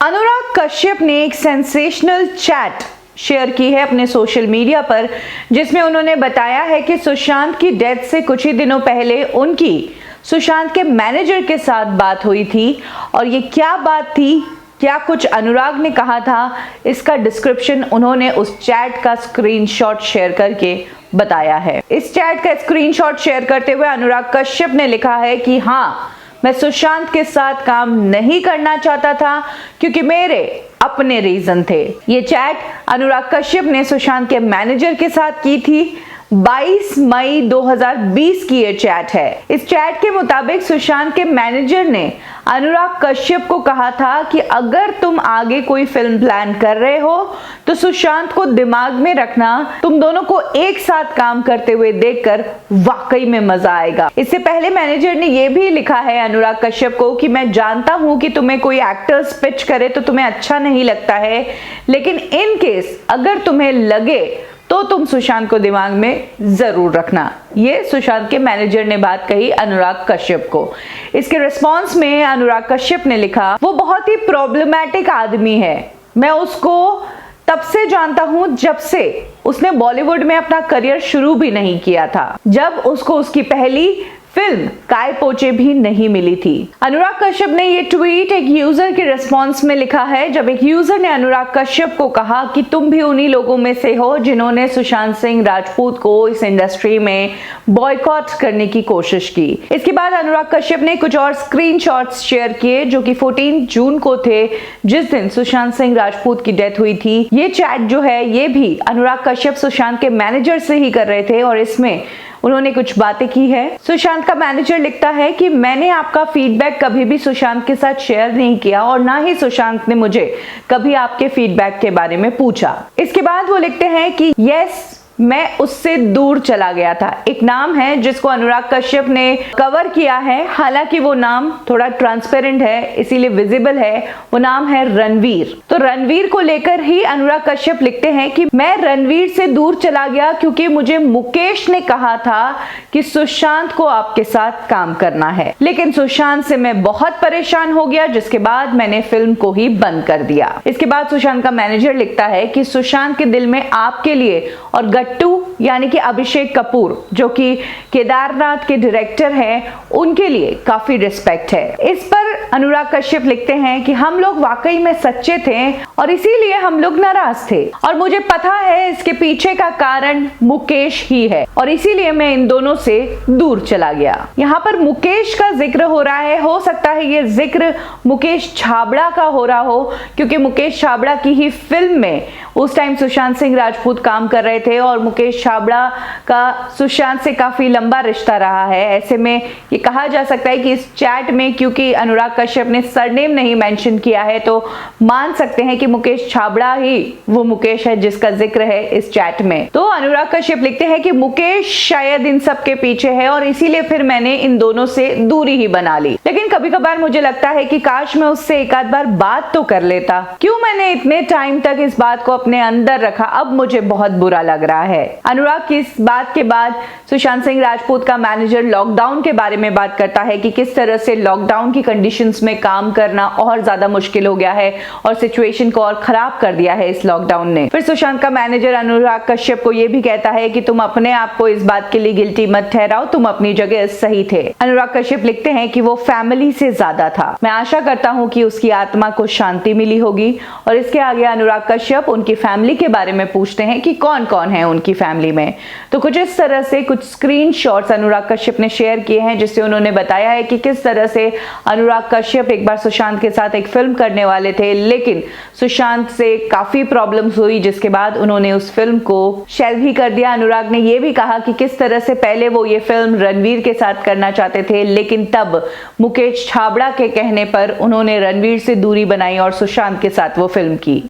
अनुराग कश्यप ने एक sensational chat share की है अपने सोशल मीडिया पर, जिसमें उन्होंने बताया है कि सुशांत की डेथ से कुछ ही दिनों पहले उनकी सुशांत के मैनेजर के साथ बात हुई थी। और ये क्या बात थी, क्या कुछ अनुराग ने कहा था, इसका डिस्क्रिप्शन उन्होंने उस चैट का स्क्रीनशॉट शेयर करके बताया है। इस चैट का स्क्रीनशॉट शेयर करते हुए अनुराग कश्यप ने लिखा है कि हाँ, मैं सुशांत के साथ काम नहीं करना चाहता था क्योंकि मेरे अपने रीजन थे। ये चैट अनुराग कश्यप ने सुशांत के मैनेजर के साथ की थी। 22 मई 2020 की ये चैट है। इस चैट के मुताबिक सुशांत के मैनेजर ने अनुराग कश्यप को कहा था कि अगर तुम आगे कोई फिल्म प्लान कर रहे हो तो सुशांत को दिमाग में रखना, तुम दोनों को एक साथ काम करते हुए देखकर वाकई में मजा आएगा। इससे पहले मैनेजर ने यह भी लिखा है अनुराग कश्यप को कि मैं जानता हूं कि तुम्हें कोई एक्टर्स पिच करे तो तुम्हें अच्छा नहीं लगता है, लेकिन इन केस अगर तुम्हें लगे तो तुम सुशांत को दिमाग में जरूर रखना। ये सुशांत के मैनेजर ने बात कही अनुराग कश्यप को। इसके रिस्पांस में अनुराग कश्यप ने लिखा, वो बहुत ही प्रॉब्लमैटिक आदमी है। मैं उसको तब से जानता हूं जब से उसने बॉलीवुड में अपना करियर शुरू भी नहीं किया था, जब उसको उसकी पहली फिल्म काय पोचे भी नहीं मिली थी। अनुराग कश्यप ने ये ट्वीट एक यूजर के रिस्पांस में लिखा है, जब एक यूजर ने अनुराग कश्यप को कहा कि तुम भी उन्हीं लोगों में से हो जिन्होंने सुशांत सिंह राजपूत को इस इंडस्ट्री में बॉयकॉट करने की कोशिश की। इसके बाद अनुराग कश्यप ने कुछ और स्क्रीनशॉट्स शेयर किए जो कि 14 जून को थे, जिस दिन सुशांत सिंह राजपूत की डेथ हुई थी। ये चैट जो है ये भी अनुराग कश्यप सुशांत के मैनेजर से ही कर रहे थे और इसमें उन्होंने कुछ बातें की है। सुशांत का मैनेजर लिखता है कि मैंने आपका फीडबैक कभी भी सुशांत के साथ शेयर नहीं किया और ना ही सुशांत ने मुझे कभी आपके फीडबैक के बारे में पूछा। इसके बाद वो लिखते हैं कि यस, मैं उससे दूर चला गया था। एक नाम है जिसको अनुराग कश्यप ने कवर किया है, हालांकि वो नाम थोड़ा ट्रांसपेरेंट है इसीलिए विजिबल है। वो नाम है रणवीर। तो रणवीर को लेकर ही अनुराग कश्यप लिखते हैं कि मैं रणवीर से दूर चला गया क्योंकि मुझे मुकेश ने कहा था कि सुशांत को आपके साथ काम करना है, लेकिन सुशांत से मैं बहुत परेशान हो गया, जिसके बाद मैंने फिल्म को ही बंद कर दिया। इसके बाद सुशांत का मैनेजर लिखता है कि सुशांत के दिल में आपके लिए और गट्टू यानी कि अभिषेक कपूर जो कि केदारनाथ के डायरेक्टर हैं, उनके लिए काफी रिस्पेक्ट है। इस पर अनुराग कश्यप लिखते हैं कि हम लोग वाकई में सच्चे थे और इसीलिए हम लोग नाराज थे और मुझे पता है इसके पीछे का कारण मुकेश ही है और इसीलिए मैं इन दोनों से दूर चला गया। यहाँ पर मुकेश का जिक्र हो रहा है, हो सकता है ये जिक्र मुकेश छाबड़ा का हो रहा हो क्योंकि मुकेश छाबड़ा की ही फिल्म में उस टाइम सुशांत सिंह राजपूत काम कर रहे थे और मुकेश छाबड़ा का सुशांत से काफी लंबा रिश्ता रहा है। ऐसे में ये कहा जा सकता है कि इस चैट में क्योंकि अनुराग कश्यप ने सरनेम नहीं मेंशन किया है तो मान सकते हैं कि मुकेश छाबड़ा ही वो मुकेश है जिसका जिक्र है इस चैट में। तो अनुराग कश्यप लिखते हैं कि मुकेश शायद इन सब के पीछे है और इसीलिए फिर मैंने इन दोनों से दूरी ही बना ली, लेकिन कभी कभार मुझे लगता है कि काश मैं उससे एक आध बार बात तो कर लेता। क्यों मैंने इतने टाइम तक इस बात को अपने अंदर रखा, अब मुझे बहुत बुरा लग रहा है। अनुराग की इस बात के बाद सुशांत सिंह राजपूत का मैनेजर लॉकडाउन के बारे में बात करता है कि किस तरह से लॉकडाउन की कंडीशंस में काम करना और ज्यादा मुश्किल हो गया है और सिचुएशन को और खराब कर दिया है इस लॉकडाउन ने। फिर सुशांत का मैनेजर अनुराग कश्यप को यह भी कहता है कि तुम अपने आप को इस बात के लिए गिल्टी मत ठहराओ, तुम अपनी जगह सही थे। अनुराग कश्यप लिखते हैं कि वो फैमिली से ज्यादा था। मैं आशा करता हूं कि उसकी आत्मा को शांति मिली होगी। और इसके आगे अनुराग कश्यप उनकी फैमिली के बारे में पूछते हैं कि कौन कौन है उनकी फैमिली में। तो कुछ इस तरह से कुछ स्क्रीनशॉट्स अनुराग कश्यप ने शेयर किए हैं जिससे उन्होंने बताया है कि किस तरह से अनुराग कश्यप एक बार सुशांत के साथ एक फिल्म करने वाले थे, लेकिन सुशांत से काफी प्रॉब्लम्स हुई जिसके बाद उन्होंने उस फिल्म को शेल्व ही कर दिया। अनुराग ने यह भी कहा कि किस तरह से पहले वो ये फिल्म रणवीर के साथ करना चाहते थे, लेकिन तब मुकेश छाबड़ा के कहने पर उन्होंने रणवीर से दूरी बनाई और सुशांत के साथ वो फिल्म की।